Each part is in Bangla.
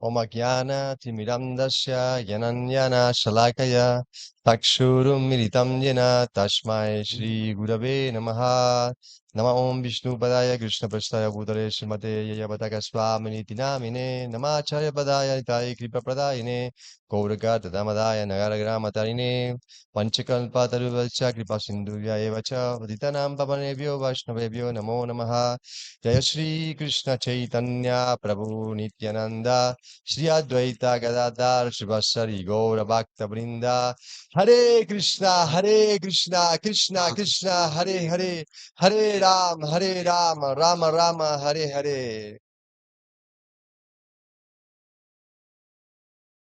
Omagyana Timiramdasya Yananyana Shalakaya Takshurum Militam Yena Tashmai Shri Gurave Namaha Nama Om Vishnu Padaya Krishna Prasthaya Bhutale Srimate Jayapataka Swami Namine Namacharya Padaya Nitāi Kripa Pradayine Gauragata Damadaya Nagaragrama Tarine Panchakalpa Taruvasya Kripa Sindhuvya Evacha Vaditanam Pavanebhyo Vaishnavebhyo Namo Namaha Jaya Shri Krishna Chaitanya Prabhu Nityananda Shri Advaita Gadadhar Shivasari Gaura Bhakta Vrinda Hare Krishna Krishna Krishna Hare Hare Hare Ram Rama Rama Hare Hare.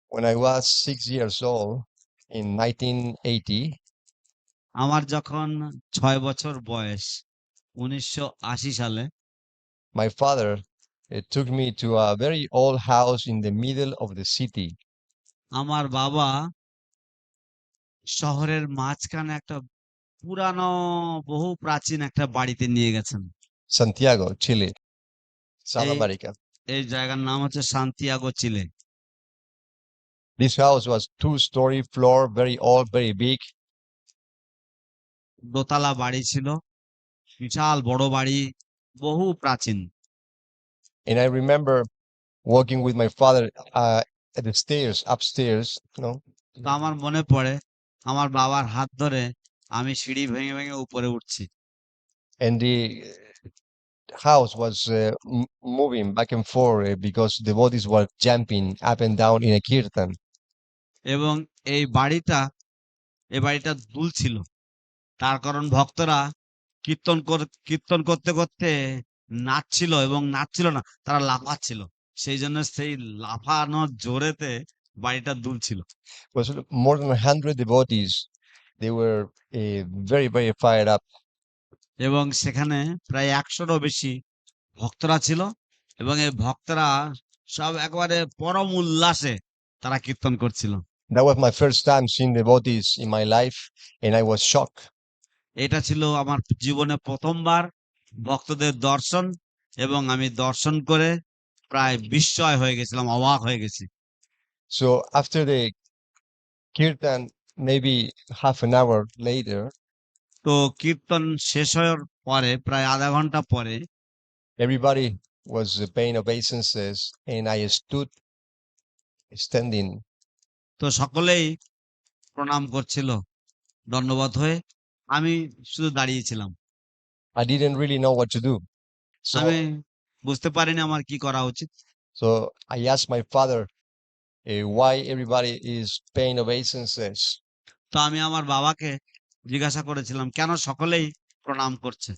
When I was 6 years old in 1980, আমার যখন 6 বছর বয়স 1980 সালে my father took me to a very old house in the middle of the city. আমার বাবা শহরের মাঝখানে একটা পুরানো বহু প্রাচীন একটা বাড়িতে নিয়ে গেছেন। Santiago, Chile. South এই America. এই জায়গার নাম হচ্ছে Santiago, Chile. This house was 2-story floor, very old, very big. দোতলা বাড়ি ছিল, বিশাল বড় বাড়ি, বহু প্রাচীন। And I remember walking with my father at the stairs, upstairs, তো আমার মনে পড়ে আমার বাবার হাত ধরে আমি সিঁড়ি ভেঙে ভেঙে উপরে উঠছি। and the house was moving back and forth because the devotees were jumping up and down in a kirtan. এবং এই বাড়িটা দুলছিল, তার কারণ ভক্তরা কীর্তন করতে করতে নাচছিল, এবং নাচছিল না, তারা লাফাচ্ছিল, সেই জন্য সেই লাফানোর জোরেতে বাড়িটা দুলছিল। It was more than 100 devotees. They were very, very fired up. এবং সেখানে প্রায় 100-রও বেশি ভক্তরা ছিল, এবং এই ভক্তরা সব একবারে পরম উল্লাসে তারা কীর্তন করছিল। That was my first time seeing devotees in my life, and I was shocked. এটা ছিল আমার জীবনে প্রথমবার ভক্তদের দর্শন, এবং আমি দর্শন করে প্রায় বিস্ময় হয়ে গেছিলাম, অবাক হয়ে গেছি। So after the kirtan, maybe half an hour later, তো কীর্তন শেষ হওয়ার পরে প্রায় আধা ঘন্টা পরে everybody was paying obeisances, and I stood standing. তো সকলেই প্রণাম করছিল দণ্ডবত হয়ে, আমি শুধু দাঁড়িয়েছিলাম। I didn't really know what to do. আমি বুঝতে পারিনি আমার কি করা উচিত। So I asked my father why everybody is paying obeisances. তো আমি আমার বাবাকে জিজ্ঞাসা করেছিলাম কেন সকলেই প্রণাম করছে।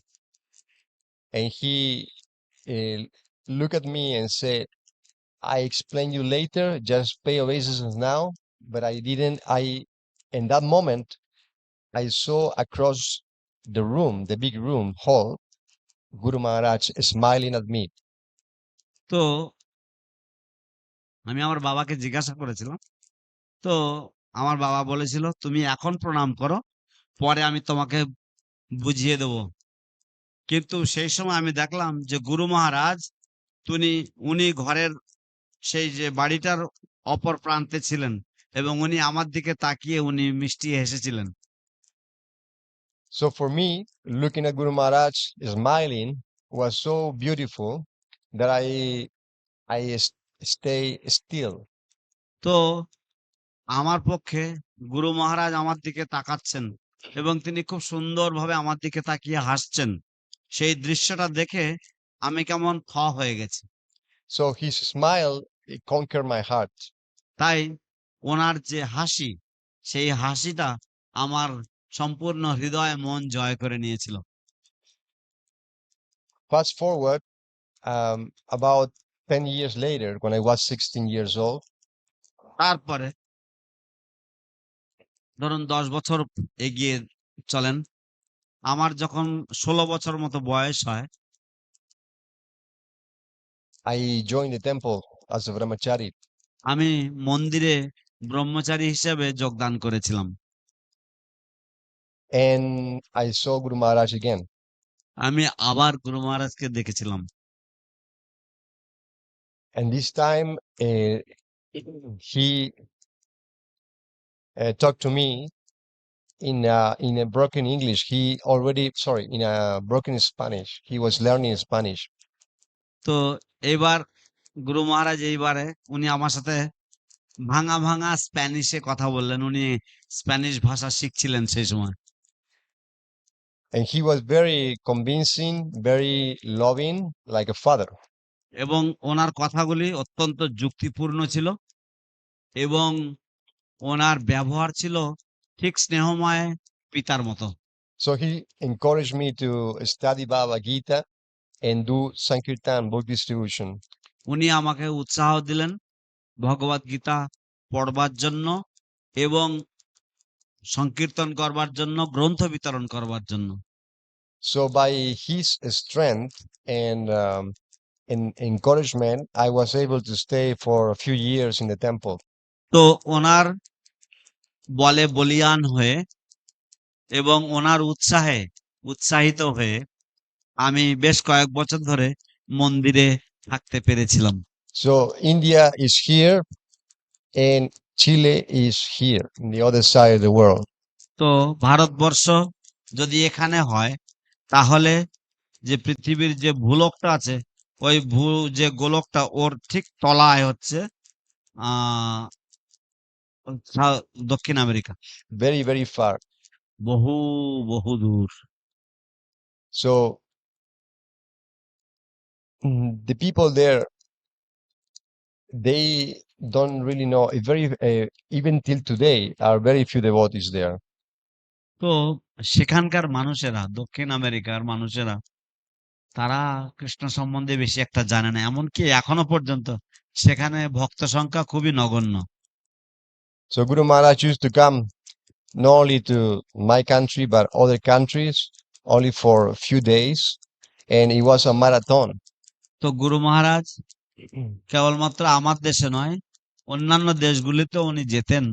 And he looked at me and said, I explain you later, just pay obeisances now. But I didn't. In that moment, I saw across the room, the big room hall, Guru Maharaj smiling at me. তো আমি আমার বাবাকে জিজ্ঞাসা করেছিলাম, তো আমার বাবা বলেছিল তুমি এখন প্রণাম করো, পরে আমি তোমাকে বুঝিয়ে দেব। কিন্তু সেই সময় আমি দেখলাম যে গুরু মহারাজ উনি ঘরের সেই যে বাড়িটার অপর প্রান্তে ছিলেন, এবং উনি আমার দিকে তাকিয়ে উনি মিষ্টি হেসেছিলেন। So for me, looking at Guru Maharaj smiling was so beautiful that I stay still. তো আমার পক্ষে গুরু মহারাজ আমার দিকে তাকাচ্ছেন, এবং তিনি খুব সুন্দরভাবে আমার দিকে তাকিয়ে হাসছেন, সেই দৃশ্যটা দেখে আমি কেমন থ হয়ে গেছি। So his smile conquered my heart. তাই ওনার যে হাসি, সেই হাসিটা আমার সম্পূর্ণ হৃদয় মন জয় করে নিয়েছিল। Fast forward about 10 years later, when I was 16 years old, তারপরে ধরুন 10 বছর এগিয়ে চলেন, আমার যখন 16 বছর মতো বয়স হয়, I joined the temple as a brahmachari. আমি মন্দিরে ব্রহ্মচারী হিসেবে যোগদান করেছিলাম। And I saw Guru Maharaj again. আমি আবার গুরু মহারাজকে দেখেছিলাম। And this time he talked to me in a broken English. In a broken Spanish. He was learning Spanish. তো এইবার গুরু মহারাজ এইবারে উনি আমার সাথে ভাঙা ভাঙা স্প্যানিশে কথা বললেন। উনি স্প্যানিশ ভাষা শিখছিলেন সেই সময়। And he was very convincing, very loving, like a father. এবং ওনার কথাগুলি অত্যন্ত যুক্তিপূর্ণ ছিল এবং ওনার ব্যবহার ছিল ঠিক স্নেহময় পিতার মতো। So he encouraged me to study Bhagavad Gita and do Sankirtan, book distribution. উনি আমাকে উৎসাহ দিলেন ভগবত গীতা পড়বার জন্য এবং সংকীর্তন করবার জন্য, গ্রন্থ বিতরণ করবার জন্য। So by his strength and encouragement, I was able to stay for a few years in the temple. তো ওনার বলে বলিয়ান হয়ে এবং ওনার উৎসাহে উৎসাহিত হয়ে আমি বেশ কয়েক বছর ধরে মন্দিরে থাকতে পেরেছিলাম। So India is here and Chile is here in the other side of the world. তো ভারতবর্ষ যদি এখানে হয় তাহলে যে পৃথিবীর যে ভূলোকটা আছে ওই যে গোলকটা ওর ঠিক তলায় হচ্ছে দক্ষিণ আমেরিকা। Very, very far. বহু বহু দূর। So the people there, they don't really know. Even till today, are very few devotees there. তো সেখানকার মানুষেরা, দক্ষিণ আমেরিকার মানুষেরা, তারা কৃষ্ণ সম্বন্ধে বেশি একটা জানে না। এমনকি এখনো পর্যন্ত সেখানে ভক্ত সংখ্যা খুবই নগণ্য। So Guru Maharaj used to come not only to my country but other countries only for a few days, and it was a marathon. তো গুরু মহারাজ কেবলমাত্র আমার দেশে নয়, অন্যান্য দেশগুলিতেও উনি যেতেন,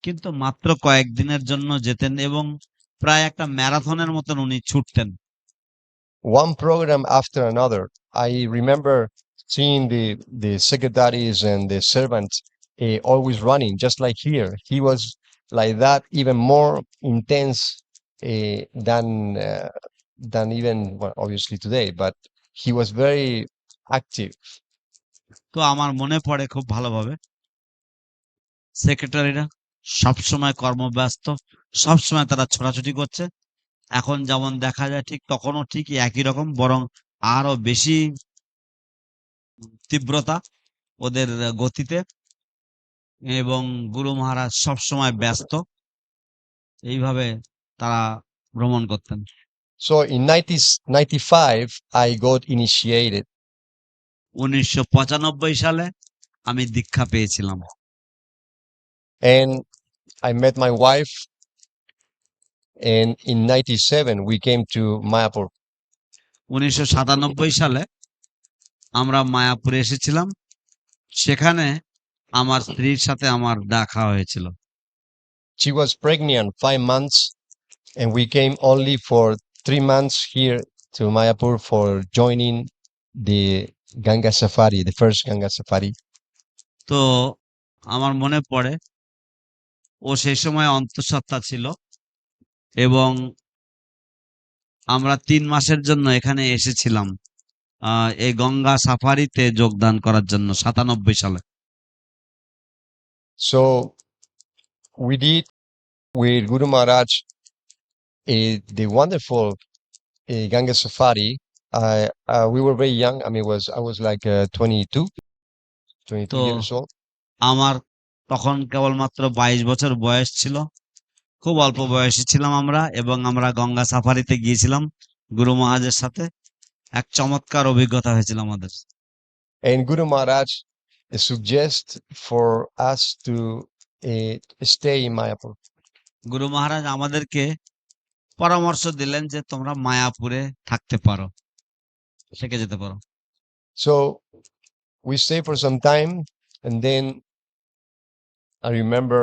কিন্তু মাত্র কয়েকদিনের জন্য যেতেন এবং প্রায় একটা ম্যারাথনের মতন উনি ছুটতেন। One program after another. I remember seeing the secretaries and the servants always running, just like here. He was like that, even more intense than even well, obviously today. But he was very active. তো আমার মনে পড়ে খুব ভালোভাবে, সেক্রেটারিরা সবসময় কর্মব্যস্ত, সবসময় তারা ছোটাছুটি করছে। এখন যেমন দেখা যায় ঠিক তখনও ঠিকই একই রকম, বরং আরো বেশি তীব্রতা ওদের গতিতে, এবং গুরু মহারাজ সবসময় ব্যস্ত। এইভাবে তারা ভ্রমণ করতেন। So in 1995, I got initiated. 1995 সালে আমি দীক্ষা পেয়েছিলাম। And I met my wife, and in 97 we came to Māyāpur. 1997 সালে আমরা মায়াপুরে এসেছিলাম। সেখানে আমার স্ত্রীর সাথে আমার দেখা হয়েছিল। She was pregnant 5 months, and we came only for 3 months here to Māyāpur for joining the Ganga Safari, the first Ganga Safari. তো আমার মনে পড়ে ও সেই সময় অন্তঃসত্ত্বা ছিল এবং আমরা 3 মাসের জন্য এখানে এসেছিলাম এই গঙ্গা সাফারিতে যোগদান করার জন্য 97 সালে। So we did with Guru Maharaj the wonderful Ganga Safari. We were very young. I mean, I was like 22 তো years old. আমার তখন কেবলমাত্র 22 বছর বয়স ছিল। খুব অল্প বয়সী ছিলাম আমরা, এবং আমরা গঙ্গা সাফারিতে গিয়েছিলাম গুরু মহারাজের সাথে। এক চমৎকার অভিজ্ঞতা হয়েছিল আমাদের। And Guru Maharaj suggest for us to stay in Māyāpur. গুরু মহারাজ আমাদেরকে পরামর্শ দিলেন যে তোমরা মায়াপুরে থাকতে পারো, থেকে যেতে পারো। So we stayed for some time, and then I remember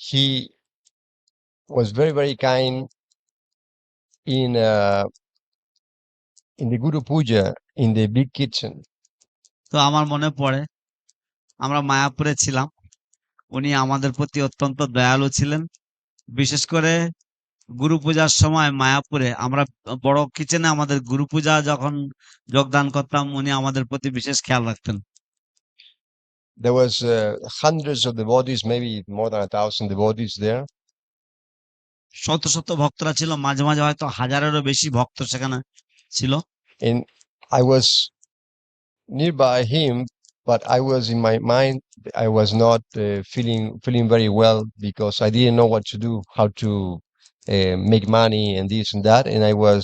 he was very, very kind in the Guru Puja in the big kitchen. তো আমার মনে পড়ে আমরা মায়াপুরে ছিলাম, উনি আমাদের প্রতি অত্যন্ত দয়ালু ছিলেন। বিশেষ করে গুরু পূজার সময় মায়াপুরে আমরা বড় কিচেনে আমাদের গুরু পূজা যখন যোগদান করতাম, উনি আমাদের প্রতি বিশেষ খেয়াল রাখতেন। There was hundreds of devotees, maybe more than 1,000 devotees there. শত শত ভক্তরা ছিল, মাঝে মাঝে হয়তো হাজারেরও বেশি ভক্ত সেখানে ছিল। And I was nearby him, but I was in my mind, I was not feeling very well because I didn't know what to do, how to make money and this and that, and I was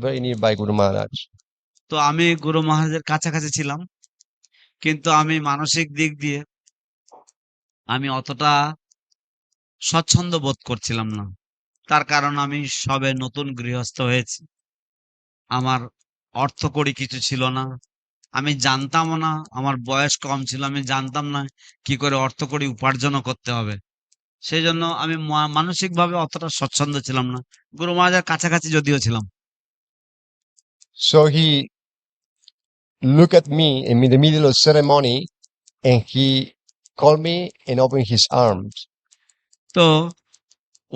very nearby Guru Maharaj. তো আমি গুরু মহারাজের কাছাকাছি ছিলাম, কিন্তু আমি মানসিক দিক দিয়ে আমি অতটা স্বচ্ছন্দ বোধ করছিলাম না। তার কারণ আমি সবে নতুন গৃহস্থ হয়েছি, আমার অর্থকড়ি কিছু ছিল না, আমি জানতামও না, আমার বয়স কম ছিল, আমি জানতাম না কি করে অর্থকড়ি উপার্জনও করতে হবে। সেই জন্য আমি মানসিকভাবে অতটা স্বচ্ছন্দ ছিলাম না, গুরু মহারাজের কাছাকাছি যদিও ছিলাম। So he looked at me in the middle of ceremony, and he called me and opened his arms. তো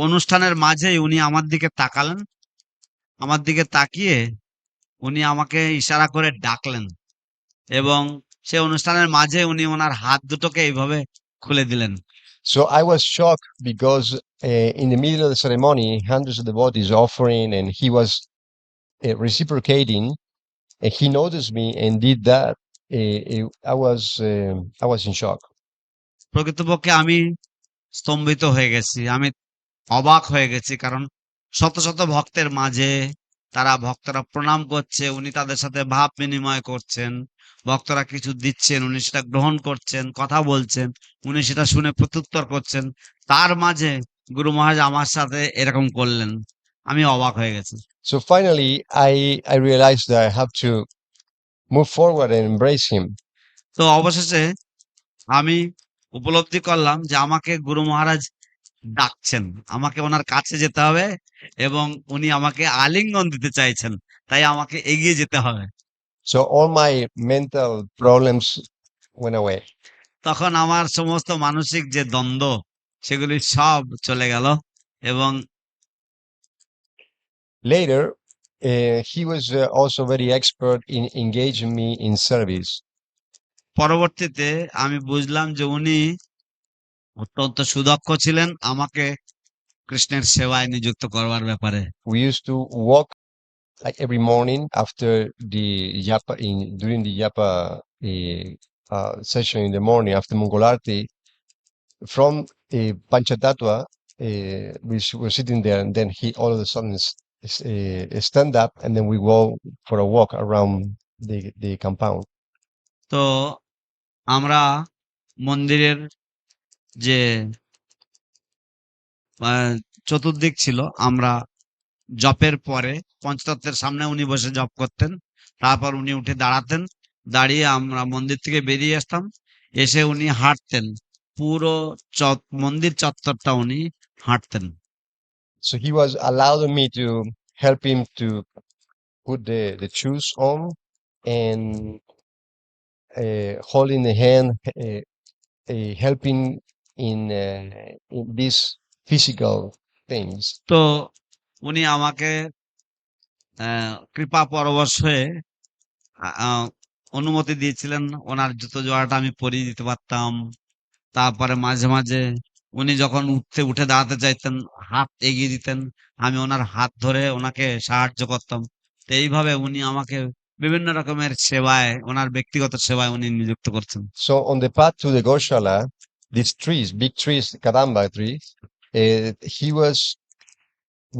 অনুষ্ঠানের মাঝেই উনি আমার দিকে তাকালেন, আমার দিকে তাকিয়ে উনি আমাকে ইশারা করে ডাকলেন, এবং সে অনুষ্ঠানের মাঝে উনি ওনার হাত দুটোকে এইভাবে খুলে দিলেন। So I was shocked because in the middle of the ceremony, hundreds of devotees offering, and he was reciprocating, and he noticed me and did that. I was in shock. প্রকৃতপক্ষে আমি স্তম্ভিত হয়ে গেছি, আমি অবাক হয়ে গেছি, কারণ শত শত ভক্তের মাঝে ভক্তরা প্রণাম করছে, উনি তাদের সাথে ভাব বিনিময় করছেন, ভক্তরা কিছু দিচ্ছেন, উনি সেটা গ্রহণ করছেন, কথা বলছেন, উনি সেটা শুনে প্রত্যুত্তর করছেন। তার মাঝে গুরু মহারাজ আমার সাথে এরকম করলেন, আমি অবাক হয়ে গেছি। So finally, I realized that I have to move forward and embrace him. তো অবশেষে আমি উপলব্ধি করলাম যে আমাকে গুরু মহারাজ ডাকছেন, আমাকে ওনার কাছে যেতে হবে, এবং উনি আমাকে আলিঙ্গন দিতে চাইছেন, তাই আমাকে এগিয়ে যেতে হবে। So all my mental problems went away. তখন আমার সমস্ত মানসিক যে দ্বন্দ্ব সেগুলি সব চলে গেল। এবং Later, he was also very expert in engaging me in service. পরবর্তীতে আমি বুঝলাম যে উনি অত্যন্ত সুদক্ষ ছিলেন আমাকে কৃষ্ণের সেবায় নিযুক্ত করবার ব্যাপারে। We used to walk like every morning after the yapa during the yapa session in the morning after Mongolarti. From Panchatattva, were sitting there, and then he all of a sudden stand up, and then we go for a walk around the compound. তো আমরা মন্দিরের যে চতুর্দিক ছিল, আমরা জপের পরে পঞ্চতত্ত্বের সামনে উনি বসে জপ করতেন, তারপর উনি উঠে দাঁড়াতেন, দাঁড়িয়ে আমরা মন্দির থেকে বেরিয়ে আসতাম, এসে উনি হাঁটতেন, পুরো মন্দির চত্বরটা উনি হাঁটতেন। So he was allowing me to help him to put the shoes on, and holding the hand, helping in these physical things. তো উনি আমাকে কৃপা পরবশ হয়ে অনুমতি দিয়েছিলেন, ওনার জুতো জোড়াটা আমি পরিয়ে দিতে পারতাম। তারপরে মাঝে মাঝে উনি যখন উঠে দাঁড়াতে চাইতেন, হাত এগিয়ে দিতেন, আমি ওনার হাত ধরে ওনাকে সাহায্য করতাম। তো এইভাবে উনি আমাকে বিভিন্ন রকমের সেবায়, ওনার ব্যক্তিগত সেবায় উনি নিযুক্ত করছেন। So on the path to the Goshala, these trees, big trees, Kadamba trees, he was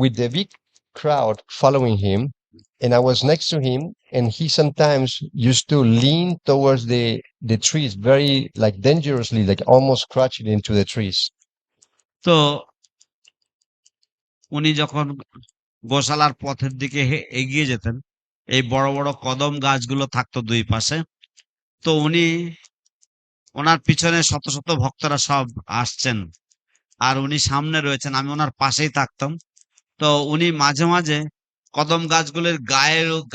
with the big crowd following him, and I was next to him, and he sometimes used to lean towards the trees very like dangerously, like almost crashing into the trees. তো উনি যখন গোশালার পথের দিকে এগিয়ে যেতেন, এই বড় বড় কদম গাছগুলো থাকতো দুই পাশে, তো উনি ওনার পিছনে শত শত ভক্তরা সব আসছেন, আর উনি সামনে রয়েছেন, আমি ওনার পাশেই থাকতাম। তো উনি মাঝে মাঝে কদম গাছগুলির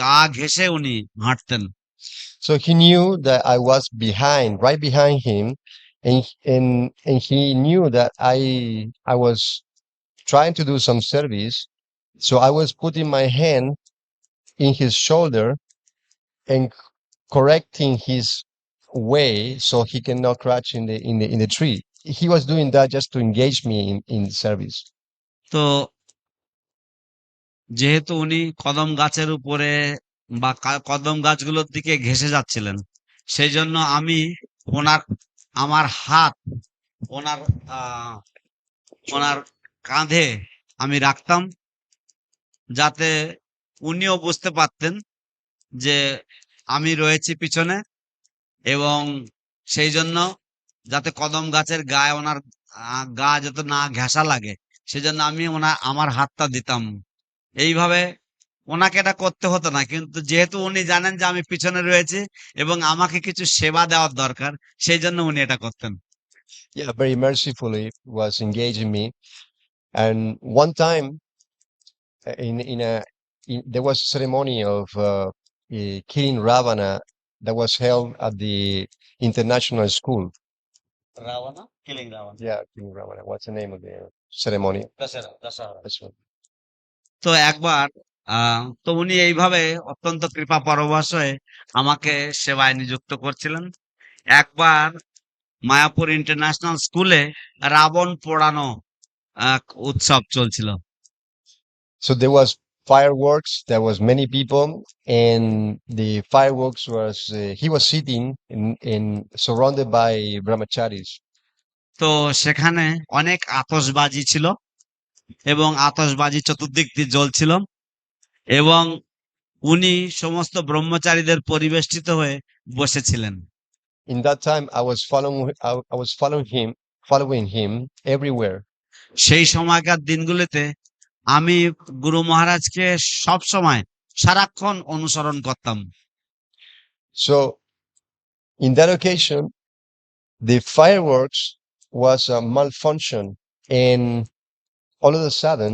গা ঘেঁষে উনি হাঁটতেন। So he knew that I was right behind him, and he knew that I was trying to do some service. So I was putting my hand in his shoulder and correcting his way so he cannot crash in the tree. He was doing that just to engage me in service. তো যেহেতু উনি কদম গাছের উপরে বা কদম গাছগুলোর দিকে ঘেঁষে যাচ্ছিলেন, সেই জন্য আমি ওনার আমার হাত ওনার আহ ওনার কাঁধে আমি রাখতাম, যাতে উনিও বুঝতে পারতেন যে আমি রয়েছি পিছনে, এবং সেই জন্য যাতে কদম গাছের গায়ে ওনার গা যাতে না ঘেঁষা লাগে, সেজন্য আমি আমার হাতটা দিতাম। এইভাবে ওনাকে এটা করতে হতো না, কিন্তু যেহেতু উনি জানেন যে আমি পিছনে রয়েছি এবং আমাকে কিছু সেবা দেওয়ার দরকার, সেই জন্য উনি এটা করতেন। Yeah, very mercifully was engaging me. And one time, there was a ceremony of killing Ravana that was held at the international school. Ravana, killing Ravana. Yeah, killing Ravana. What's the name of the ceremony? Dāsa. This one. তো একবার তো উনি এইভাবে অত্যন্ত কৃপা পরবশ হয়ে আমাকে সেবায় নিযুক্ত করছিলেন। একবার মায়াপুর ইন্টারন্যাশনাল স্কুলে রাবণ পোড়ানো উৎসব চলছিল। So there was fireworks. There was many people, and the fireworks was he was sitting in surrounded by brahmacharis. তো সেখানে অনেক আতশবাজি ছিল এবং আতশবাজি চতুর্দিক দিয়ে জ্বলছিল, এবং উনি সমস্ত ব্রহ্মচারীদের পরিবেষ্টিত হয়ে বসেছিলেন। In that time, I was following him everywhere. সেই সময়কার দিনগুলিতে আমি গুরু মহারাজকে সব সময় সারাক্ষণ অনুসরণ করতাম। So in that occasion, the fireworks was a malfunction, and all of a sudden,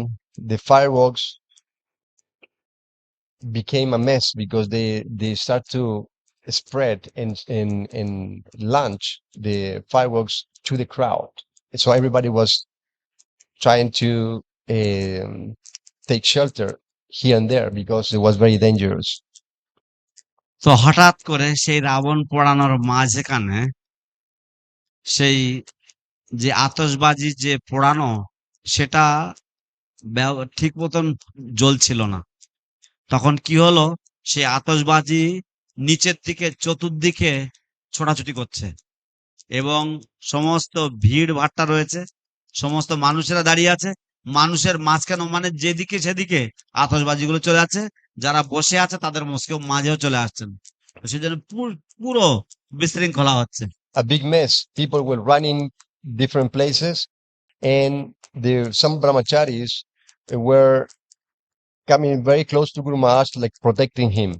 the fireworks became a mess because they start to spread and launch the fireworks to the crowd. So everybody was trying to um, take shelter here and there because it was very dangerous. তো হঠাৎ করে সেই রাবণ পোড়ানোর মাঝখানে সেই যে আতশবাজি যে পোড়ানো, সেটা ঠিক মতন জ্বলছিল না। তখন কি হলো, সেই আতশবাজি নিচের দিকে চতুর্দিকে ছোটাছুটি করছে, এবং সমস্ত ভিড় ভাট্টা রয়েছে, সমস্ত মানুষেরা দাঁড়িয়ে আছে, মানুষের মাঝখানে মানে যেদিকে সেদিকে আতশবাজিগুলো চলে যাচ্ছে, যারা বসে আছে তাদের মাঝেও চলে আসছেন, সেজন্য পুরো বিশৃঙ্খলা হচ্ছে। A big mess. People were running different places, and some brahmacharis were coming very close to Guru Maharaj, like protecting him.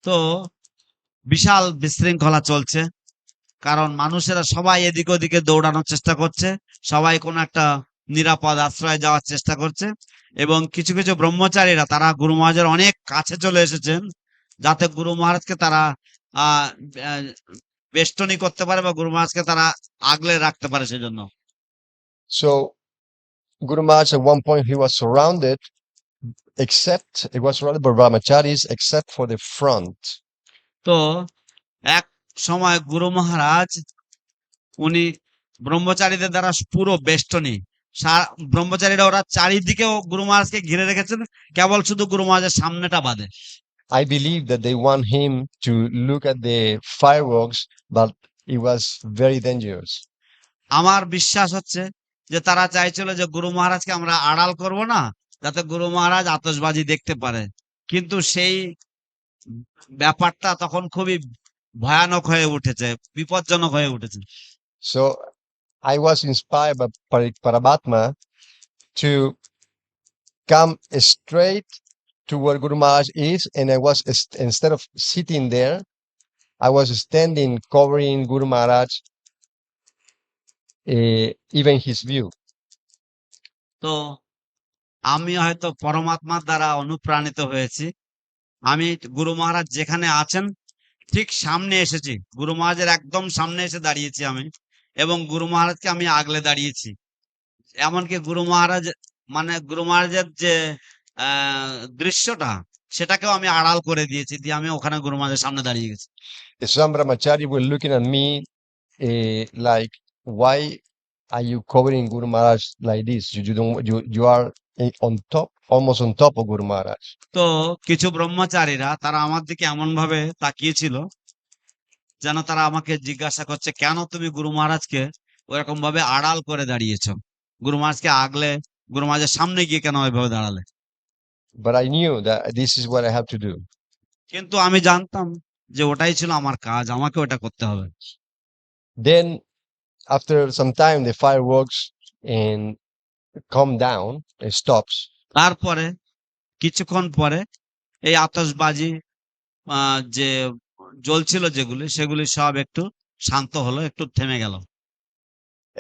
তো বিশাল বিশৃঙ্খলা চলছে, কারণ মানুষেরা সবাই এদিক ওদিকে দৌড়ানোর চেষ্টা করছে, সবাই কোনো একটা নিরাপদ আশ্রয়ে যাওয়ার চেষ্টা করছে, এবং কিছু কিছু ব্রহ্মচারীরা তারা গুরু মহারাজের অনেক কাছে চলে এসেছেন, যাতে গুরু মহারাজকে তারা বেষ্টনী করতে পারে বা গুরু মহারাজকে তারা আগলে রাখতে পারে সেজন্য। So Guru Maharaj at one point he was surrounded, it was surrounded by brahmacharis except for the front. তো এক সময় গুরু মহারাজ উনি ব্রহ্মচারীদের দ্বারা পুরো বেষ্টনী, ব্রহ্মচারীরা ওরা চারিদিকেও গুরু মহারাজকে ঘিরে রেখেছেন, কেবল শুধু গুরু মহারাজের সামনেটা বাদে। I believe that they want him to look at the fireworks, but it was very dangerous. আমার বিশ্বাস হচ্ছে যে তারা চাইছিল যে গুরু মহারাজকে আমরা আড়াল করব না, যাতে গুরু মহারাজ আতশবাজি দেখতে পারে, কিন্তু সেই ব্যাপারটা তখন খুবই ভয়ানক হয়ে উঠেছে, বিপজ্জনক হয়ে উঠেছে। So I was inspired by Paramatma to come straight to where Guru Maharaj is, and I was instead of sitting there, I was standing covering Guru Maharaj, even his view. তো আমি হয়তো পরমাত্মার দ্বারা অনুপ্রাণিত হয়েছি, আমি গুরু মহারাজ যেখানে আছেন ঠিক সামনে এসেছি, গুরু মহারাজের একদম সামনে এসে দাঁড়িয়েছি আমি, এবং গুরু মহারাজকে আমি আগলে দাঁড়িয়েছি। এমনকি গুরু মহারাজ মানে গুরু মহারাজের যে দৃশ্যটা, সেটাকেও আমি আড়াল করে দিয়েছি, দিয়ে আমি ওখানে গুরু মহারাজের সামনে দাঁড়িয়ে গেছি। Some brahmachari were looking at me like, why are you covering Guru Maharaj like this? You don't, you are on top, almost on top of Guru Maharaj. তো কিছু ব্রহ্মচারীরা তারা আমার দিকে এমন ভাবে তাকিয়েছিল, যেন তারা আমাকে জিজ্ঞাসা করছে, কেন তুমি গুরু মহারাজকে ওরকম ভাবে আড়াল করে দাঁড়িয়েছো, গুরু মহারাজকে আগলে গুরু মহারাজের সামনে গিয়ে কেন ওইভাবে দাঁড়ালে? But I knew that this is what I have to do. কিন্তু আমি জানতাম যে ওটাই ছিল আমার কাজ, আমাকে ওটা করতে হবে। Then, after some time, the fireworks and calm down, it stops. তারপরে কিছুক্ষণ পরে এই আতশবাজি যে জ্বলছিল যেগুলি, সেগুলি সব একটু শান্ত হলো, একটু থেমে গেল।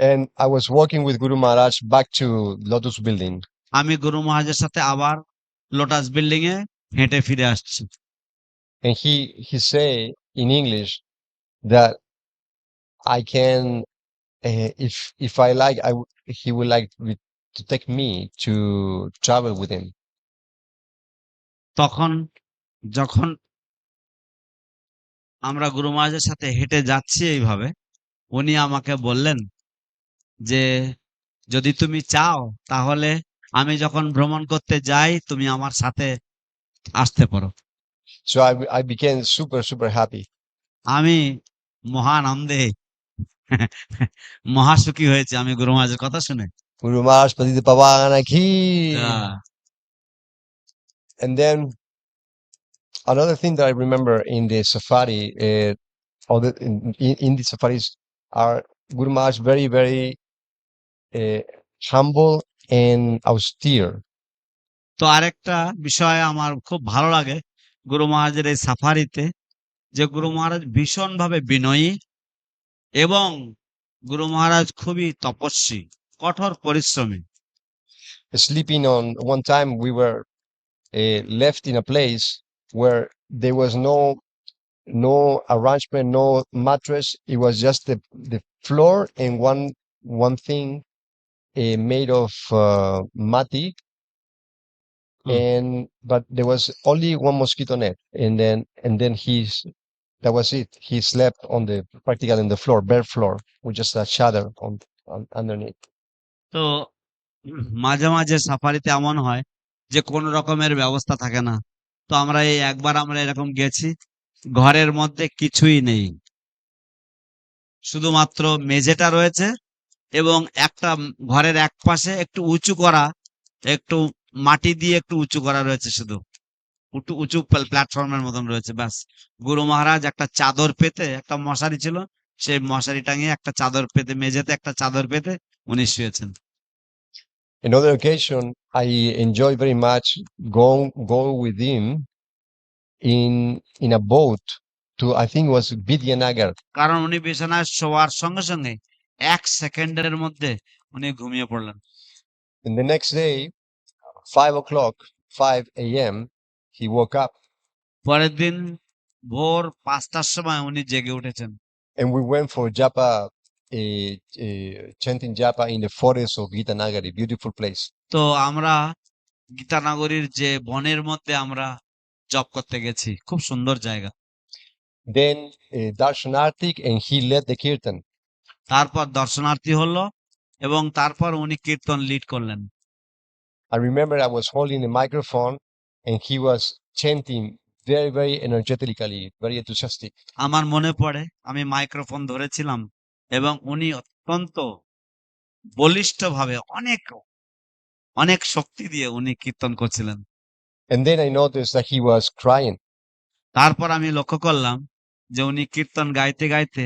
And I was walking with Guru Maharaj back to Lotus Building. আমি গুরু মহারাজের সাথে আবার লোটাস বিল্ডিং এ হেঁটে ফিরে আসছি। And he say in English that I can, if I like, he would like to take me to travel with him. তখন যখন আমরা গুরু মহারাজের সাথে হেঁটে যাচ্ছি এইভাবে, উনি আমাকে বললেন যে যদি তুমি চাও তাহলে আমি যখন ভ্রমণ করতে যাই তুমি আমার সাথে আসতে পারো। So I became super happy. আমি মহানন্দে মহাসুখী হয়েছে আমি গুরু মহারাজের কথা শুনে। Guru Maharaj Patita Pavana ki. Ah, And then another thing that I remember in the safari, or in the safaris, are Guru Maharaj very uh, humble and austere. তো আরেকটা বিষয় আমার খুব ভালো লাগে গুরু মহারাজের এই সাফারিতে, যে গুরু মহারাজ ভীষণ ভাবে বিনয়ী, এবং গুরু মহারাজ খুবই তপস্বী, কঠোর পরিশ্রমী। Sleeping on one time, we were left in a place where there was no arrangement, no mattress. It was just the floor and one thing made of mati, hmm. but there was only one mosquito net, and then that was it. He slept on the practically on the floor, bare floor, with just a shadow on underneath. তো মাঝে মাঝে সাফারিতে এমন হয় যে কোনো রকমের ব্যবস্থা থাকে না। তো আমরা এই একবার আমরা এরকম গেছি, ঘরের মধ্যে কিছুই নেই, শুধুমাত্র মেঝেটা রয়েছে, এবং একটা ঘরের এক পাশে একটু উঁচু করা, একটু মাটি দিয়ে একটু উঁচু করা রয়েছে, শুধু একটু উঁচু প্ল্যাটফর্মের মতন রয়েছে, ব্যাস। গুরু মহারাজ একটা চাদর পেতে, একটা মশারি ছিল, সেই মশারি টাঙিয়ে একটা চাদর পেতে, মেঝেতে একটা চাদর পেতে উনি শুয়েছেন। Another occasion, I enjoyed very much going with him in a boat to, I think it was Vidyanagar. কারণ উনি বিছানায় শোয়ার সঙ্গে সঙ্গে 1 সেকেন্ডের মধ্যে উনি ঘুমিয়ে পড়লেন। And the next day, 5 o'clock, 5 a.m., he woke up পরের দিন ভোর 5টার সময় উনি জেগে উঠেছেন। and we went for japa, chanting japa in the forest of Gitanagari, beautiful place. তো আমরা গীতানগরীর যে বনের মধ্যে আমরা জপ করতে গেছি, খুব সুন্দর জায়গা। Then Darshanartik, and he led the kirtan. তারপর দর্শনার্থী হলো, এবং তারপর উনি কীর্তন লিড করলেন। I remember I was holding the microphone and he was chanting very energetically, very enthusiastic. আমার মনে পড়ে আমি মাইক্রোফোন ধরেছিলাম, এবং উনি অত্যন্ত বলিষ্ঠভাবে অনেক অনেক শক্তি দিয়ে উনি কীর্তন করছিলেন। And then I noticed that he was crying. তারপর আমি লক্ষ্য করলাম যে উনি কীর্তন গাইতে গাইতে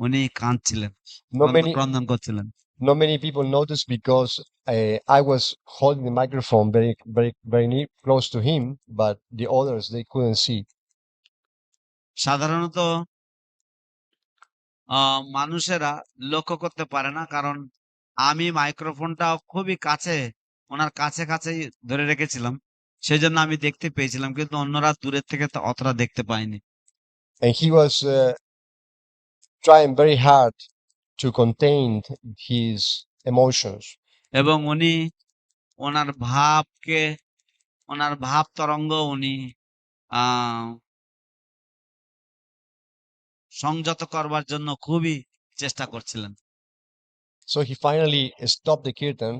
উনি কাঁদছিলেন, ক্রন্দন করছিলেন। Not many people noticed because I was holding the microphone very close to him, but the others, they couldn't see. সাধারণত মানুষেরা লক্ষ্য করতে পারে না, কারণ আমি মাইক্রোফোনটা খুবই কাছে, ওনার কাছেই ধরে রেখেছিলাম, সেই জন্য আমি দেখতে পেয়েছিলাম, কিন্তু অন্যরা দূরের থেকে তো অতটা দেখতে পায়নি। And he was trying very hard to contain his emotions. এবং উনি ওনার ভাবকে, ওনার ভাব তরঙ্গ উনি আহ সংযত করবার জন্য খুবই চেষ্টা করছিলেন। So he finally stopped the kirtan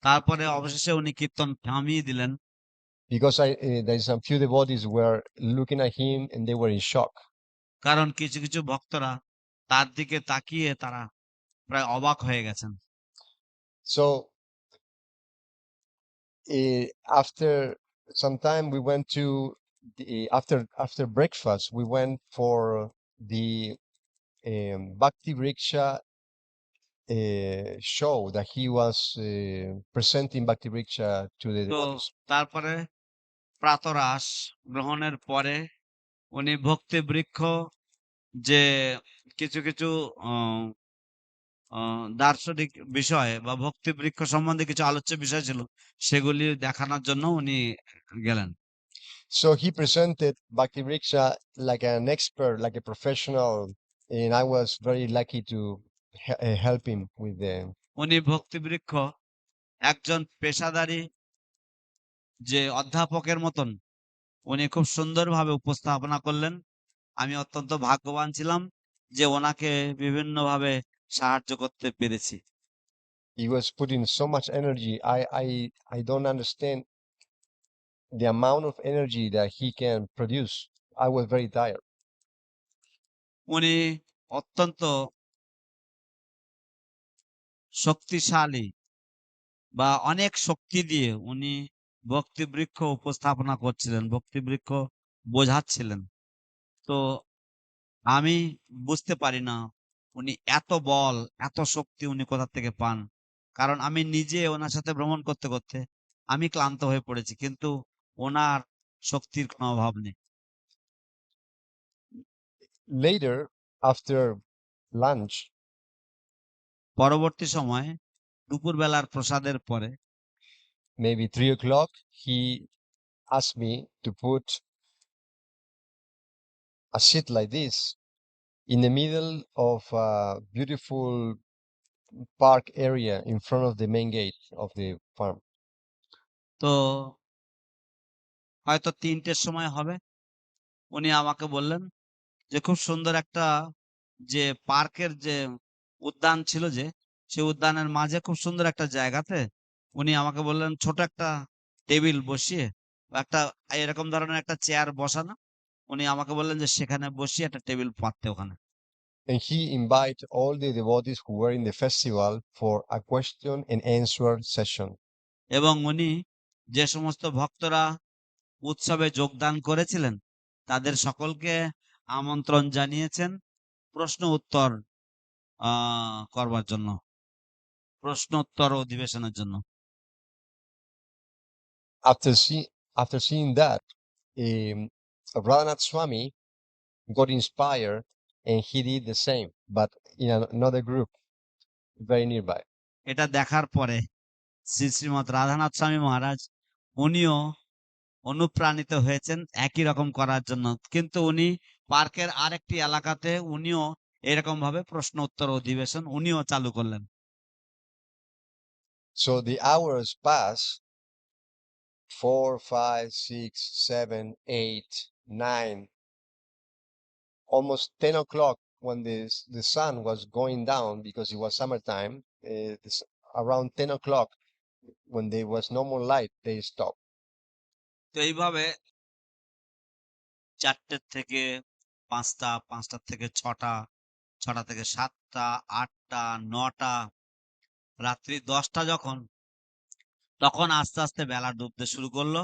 তারপরে অবশেষে উনি কীর্তন থামিয়ে দিলেন, because there's some few devotees were looking at him and they were in shock. কারণ কিছু কিছু ভক্তরা তার দিকে তাকিয়ে তারা প্রায় অবাক হয়ে গেছেন। So after some time we went to after breakfast we went for the Bhakti Vriksha show that he was presenting Bhakti Vriksha to the তো devotees. তারপরে প্রাতরাশ গ্রহণের পরে উনি ভক্তি বৃক্ষ যে কিছু কিছু দার্শনিক বিষয় বা ভক্তি বৃক্ষ সম্বন্ধে কিছু আলোচ্য বিষয় ছিল, সেগুলি দেখানোর জন্য উনি গেলেন। So he presented Bhakti Vriksha like an expert, like a professional, and I was very lucky to help him with them. উনি ভক্তি বৃক্ষ একজন পেশাদারী যে অধ্যাপকের মতন উনি খুব সুন্দরভাবে উপস্থাপনা করলেন। আমি অত্যন্ত ভাগ্যবান ছিলাম যে ওনাকে বিভিন্নভাবে সাহায্য করতে পেরেছি। He was putting so much energy. I don't understand the amount of energy that he can produce. I was very tired. উনি অত্যন্ত শক্তিশালী বা অনেক শক্তি দিয়ে উনি ভক্তি বৃক্ষ উপস্থাপনা করছিলেন, ভক্তি বৃক্ষ বোঝাচ্ছিলেন। তো আমি বুঝতে পারি না উনি এত বল, এত শক্তি উনি কোথা থেকে পান। কারণ আমি নিজে ওনার সাথে ভ্রমণ করতে করতে আমি ক্লান্ত হয়ে পড়েছি, কিন্তু ওনার শক্তির কোনো অভাব নেই। Later, after lunch, পরবর্তী সময়ে দুপুরবেলার প্রসাদের পরে maybe 3 o'clock, he asked me to put a seat like this in the middle of a beautiful park area in front of the main gate of the farm. তো হয়তো ৩টের সময় হবে, উনি আমাকে বললেন যে খুব সুন্দর একটা যে পার্কের যে উদ্যান ছিল, যে সেই উদ্যানের মাঝে খুব সুন্দর একটা জায়গাতে উনি আমাকে বললেন ছোট একটা টেবিল বসিয়ে বা একটা এরকম ধরনের একটা চেয়ার বসানো। উনি আমাকে বললেন যে সেখানে বসিয়ে একটা টেবিল পাততে ওখানে। And he invited all the devotees who were in the festival for a question and answer session. এবং উনি যে সমস্ত ভক্তরা উৎসবে যোগদান করেছিলেন তাদের সকলকে আমন্ত্রণ জানিয়েছেন প্রশ্ন উত্তর করবার জন্য, প্রশ্নোত্তর অধিবেশনের জন্য। After seeing that, Radhanath Swami got inspired and he did the same, but in another group very nearby. এটা দেখার পরে শ্রীমৎ রাধানাথ স্বামী মহারাজ উনিও অনুপ্রাণিত হয়েছেন একই রকম করার জন্য, কিন্তু উনি পার্কের আরেকটি এলাকাতে উনিও এরকম ভাবে প্রশ্ন উত্তর অধিবেশন উনিও চালু করলেন। So the hours pass 4, 5, 6, 7, 8, 9, almost 10 o'clock when the sun was going down because it was summertime. Around 10 o'clock when there was no more light, they stopped. তো এইভাবে 4টে থেকে 5টা, 5টা থেকে 6টা, 6টা থেকে 7টা, 8টা, 9টা, রাত্রি 10টা যখন, তখন আস্তে আস্তে বেলা ডুবতে শুরু করলো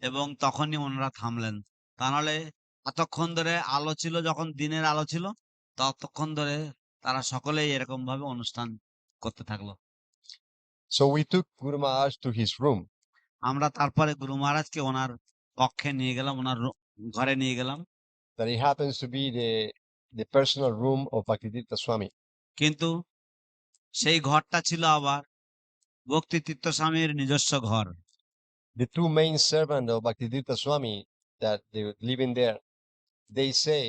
এবং তখনই ওনারা থামলেন। তা নাহলে এতক্ষণ ধরে আলো ছিল, যখন দিনের আলো ছিল ততক্ষণ ধরে তারা সকলেই এরকম ভাবে অনুষ্ঠান করতে থাকলো। So we took Guru Maharaj to his room. আমরা তারপরে গুরু মহারাজকে ওনার কক্ষে নিয়ে গেলাম, ওনার ঘরে নিয়ে গেলাম। That it happens to be the personal room of Bhaktivedanta Swami. কিন্তু সেই ঘরটা ছিল আবার ভক্তিতীর্থ স্বামীর নিজস্ব ঘর। The two main servants of Bhaktivedanta Swami that they were living there, they say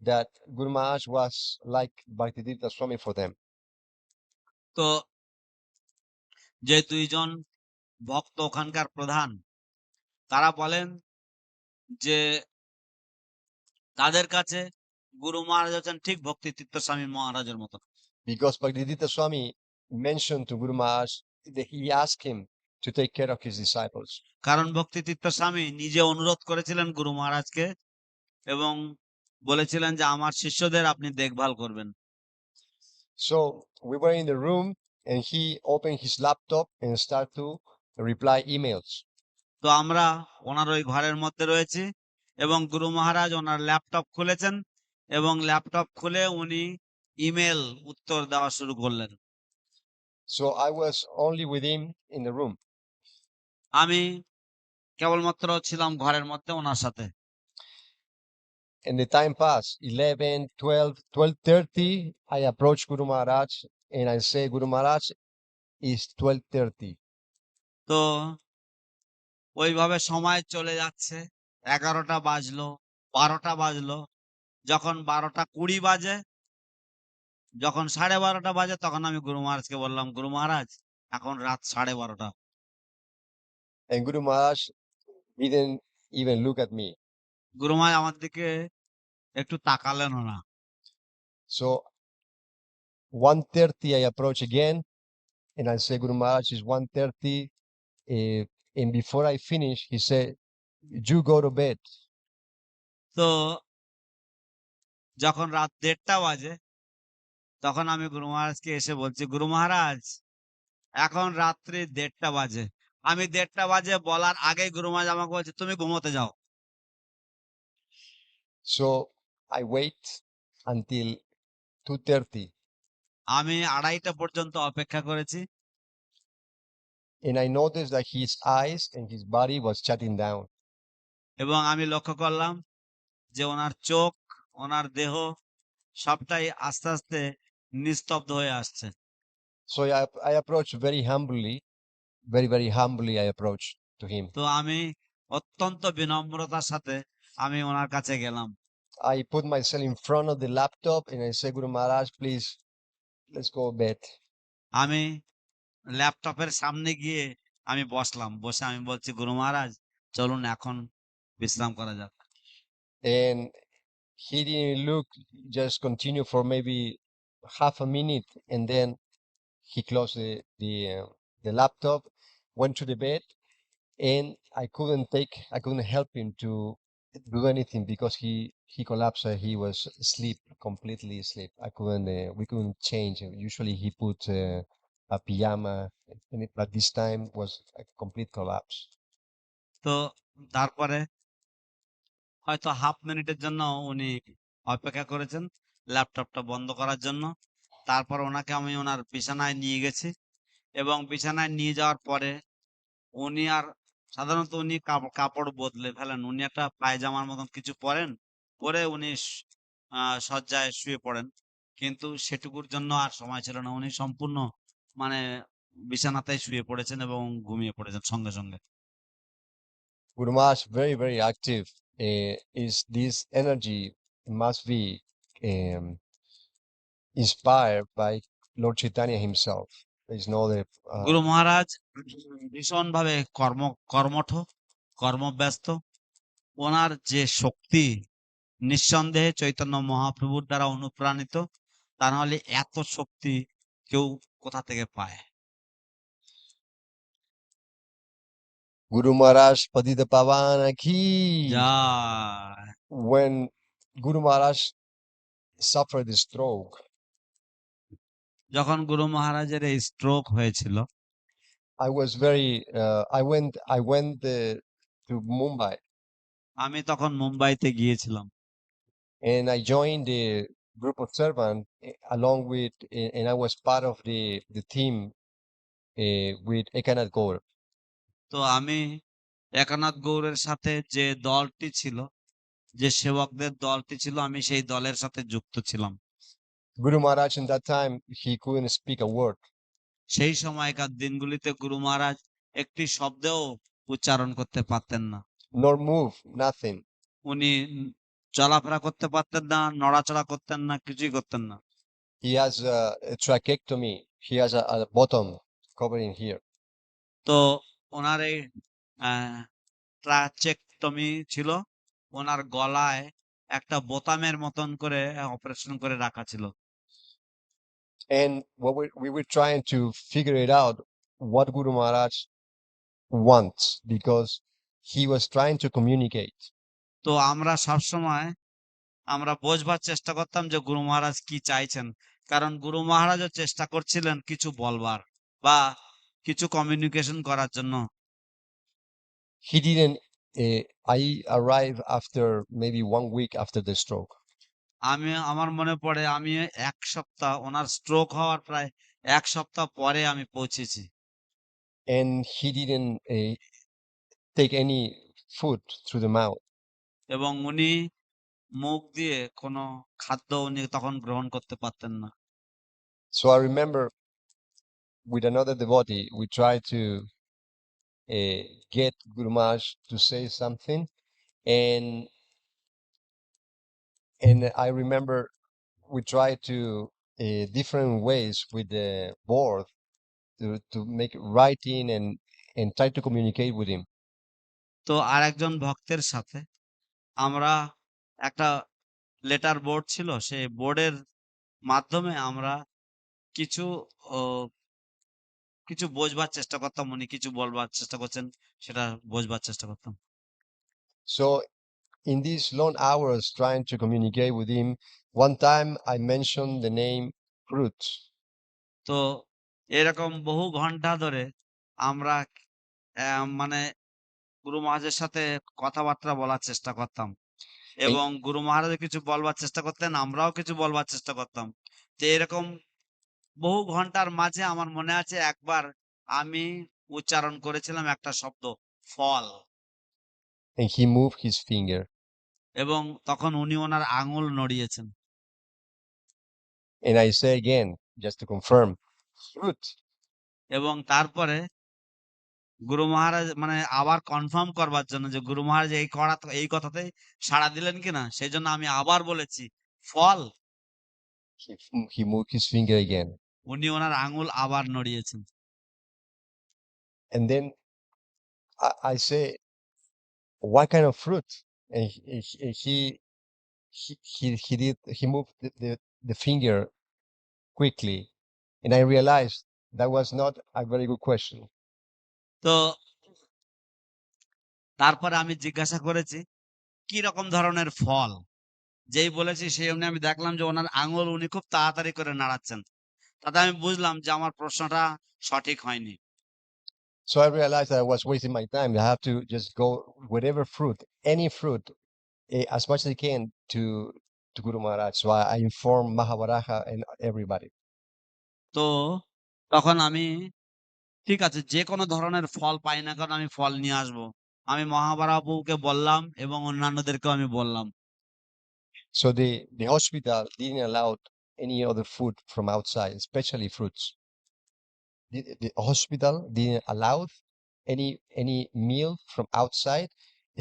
that Guru Maharaj was like Bhaktivedanta Swami for them. তো যে দুইজন ভক্ত ওখানকার প্রধান তারা বলেন যে তাদের কাছে গুরু মহারাজ হচ্ছেন ঠিক ভক্তি তীর্থ স্বামী মহারাজের মতো। Because Bhaktivedanta Swami mentioned to Guru Maharaj that he asked him to take care of his disciples. কারণ ভক্তি তীর্থ স্বামী নিজে অনুরোধ করেছিলেন গুরু মহারাজকে এবং বলেছিলেন যে আমার শিষ্যদের আপনি দেখভাল করবেন। So we were in the room and he opened his laptop and started to reply emails. তো আমরা ওনার ওই ঘরের মধ্যে রয়েছি এবং গুরু মহারাজ ওনার ল্যাপটপ খুলেছেন এবং ল্যাপটপ খুলে উনি ইমেল উত্তর দেওয়া শুরু করলেন। So I was only with him in the room. আমি কেবলমাত্র ছিলাম ঘরের মধ্যে ওনার সাথে। And the time passed, 11, 12, 12:30. I approached Guru Maharaj and I say, Guru Maharaj, it's 12:30. তো ওইভাবে সময় চলে যাচ্ছে, 11টা বাজলো, 12টা বাজলো। যখন 12:20 বাজে, যখন 12:30 বাজে তখন আমি গুরু মহারাজকে বললাম, গুরু মহারাজ এখন রাত 12:30। And Guru Maharaj didn't even look at me. গুরু মহারাজ আমার দিকে একটু তাকালেনও না। So 1:30 I approach again and I say, Guru Maharaj, it's 1:30. And before I finish, he said, you go to bed. তো যখন রাত 1:30 বাজে তখন আমি গুরু মহারাজকে এসে বলছি, গুরু মহারাজ এখন রাত্রি 1:30 বাজে। আমি 1:30 বাজে বলার আগেই গুরু মহারাজ আমাকে বলছে তুমি ঘুমোতে যাও। So I wait until 2:30 আমি 2:30 পর্যন্ত অপেক্ষা করেছি and I noticed that his eyes and his body was shutting down. এবং আমি লক্ষ্য করলাম যে ওনার চোখ, ওনার দেহ সবটাই আস্তে আস্তে নিস্তব্ধ হয়ে আসছে। So I approached very humbly, very humbly I approached to him. তো আমি অত্যন্ত বিনম্রতার সাথে আমি ওনার কাছে গেলাম। I put myself in front of the laptop and I said, Guru Maharaj, please, let's go to bed. আমি ল্যাপটপের সামনে গিয়ে আমি বসলাম, বসে আমি বলছি, গুরু মহারাজ চলুন এখন বিশ্রাম করা যাক। And he didn't look, just continue for maybe half a minute and then he closed the laptop, went to the bed, and I couldn't help him to do anything because he collapsed. He was asleep, completely asleep. We couldn't change. Usually he put a pajama, but this time was a complete collapse. তো তারপরে হয়তো হাফ মিনিটের জন্য উনি অপেক্ষা করেছেন ল্যাপটপটা বন্ধ করার জন্য। তারপর ওনাকে আমি ওনার বিছানায় নিয়ে গেছি এবং বিছানায় নিয়ে যাওয়ার পরে উনি আর সাধারণত উনি কাপড় বদলে ফেলেন, উনি একটা পায়জামার মতন কিছু পরেন, পরে উনি শয্যায় শুয়ে পড়েন। কিন্তু সেটুকুর জন্য আর সময় ছিল না, উনি সম্পূর্ণ মানে বিছানাতেই শুয়ে পড়েছেন এবং ঘুমিয়ে পড়েছেন সঙ্গে সঙ্গে। Guru Maharaj, very active. Is this energy must be inspired by Lord Chaitanya himself. There is no other. গুরু মহারাজ ভীষণ ভাবে কর্মঠ, কর্মব্যস্ত। ওনার যে শক্তি নিঃসন্দেহে চৈতন্য মহাপ্রভুর দ্বারা অনুপ্রাণিত, তা নাহলে এত শক্তি কেউ কোথা থেকে পায়। Guru Maharaj Padita Pavana ki. Joy. When Guru Maharaj suffered the stroke, যখন গুরু মহারাজের এই স্ট্রোক হয়েছিল, I was very. I went to Mumbai আমি তখন মুম্বাইতে গিয়েছিলাম and I joined the group of servants along with, and I was part of the team with Ekanath Gaur. তো আমি একানাথ গৌড়ের সাথে যে দলটি ছিল, যে সেবকদের দলটি ছিল, আমি সেই দলের সাথে যুক্ত ছিলাম। Guru Maharaj in that time he couldn't speak a word. সেই সময়কার দিনগুলিতে গুরু মহারাজ একটি শব্দও উচ্চারণ করতে পারতেন না, Nor move, nothing. উনি চলাফেরা করতে পারতেন না, নড়াচড়া করতেন না, কিছুই করতেন না। He has a tracheotomy. He has a bottom covering here. তো ওনার এই ট্রাচেক্টমি ছিল, ওনার গলায় একটা বোতামের মতন করে অপারেশন করে রাখা ছিল। And what we were trying to figure it out what Guru Maharaj wants because he was trying to communicate. তো আমরা সবসময় আমরা বোঝবার চেষ্টা করতাম যে গুরু মহারাজ কি চাইছেন, কারণ গুরু মহারাজও চেষ্টা করছিলেন কিছু বলবার বা কিছু কমিউনিকেশন করার জন্য। He didn't. I arrived after maybe 1 week after the stroke. আমার মনে পড়ে আমি এক সপ্তাহ, ওনার স্ট্রোক হওয়ার প্রায় এক সপ্তাহ পরে আমি পৌঁছেছি। And he didn't take any food through the mouth. এবং উনি মুখ দিয়ে কোনো খাদ্য উনি তখন গ্রহণ করতে পারতেন না। So I remember with another devotee, we tried to get Guru Maharaj to say something, and I remember we tried to different ways with the board to make writing and try to communicate with him. তো আরেকজন ভক্তের সাথে আমরা একটা লেটার বোর্ড ছিল, সেই বোর্ডের মাধ্যমে আমরা কিছু ও কিছু বোঝবার চেষ্টা করতাম, উনি কিছু বলবার চেষ্টা করছেন সেটা বোঝবার চেষ্টা করতাম। So in these long hours trying to communicate with him, one time I mentioned the name fruit. তো এরকম বহু ঘন্টা ধরে আমরা মানে গুরু মহারাজের সাথে কথাবার্তা বলার চেষ্টা করতাম এবং গুরু মহারাজ কিছু বলবার চেষ্টা করতেন, আমরাও কিছু বলবার চেষ্টা করতাম। তো এরকম বহু ঘন্টার মাঝে আমার মনে আছে একবার আমি উচ্চারণ করেছিলাম একটা শব্দ, ফল, And he moved his finger. এবং তখন উনি ওনার আঙুল নড়িয়েছেন। And I say again, just to confirm, fruit. এবং তারপরে গুরু মহারাজ মানে আবার কনফার্ম করবার জন্য যে গুরু মহারাজ এই কথাতে সাড়া দিলেন কিনা, সেই জন্য আমি আবার বলেছি ফল। He moved his finger again. উনি ওনার আঙুল আবার নড়িয়েছেন। And then I say, what kind of fruit? And he moved the finger quickly. And I realized that was not a very good question. তো তারপরে আমি জিজ্ঞাসা করেছি কি রকম ধরনের ফল, যেই বলেছি সেই অমনি আমি দেখলাম যে ওনার আঙুল উনি খুব তাড়াতাড়ি করে নাড়াচ্ছেন। তাতে আমি বুঝলাম যে আমার প্রশ্নটা সঠিক হয়নি। So I realized that I was wasting my time. I have to just go whatever fruit, any fruit, as much as I can to Guru Maharaj. So I inform Mahavaraha and everybody. তো তখন আমি ঠিক আছে, যে কোনো ধরনের ফল পাই না কারণ আমি ফল নিয়ে আসবো, আমি মহাবারাবুকে বললাম এবং অন্যান্যদেরকেও আমি বললাম। So the hospital didn't allow any other food from outside, especially fruits. The hospital didn't allow any meal from outside,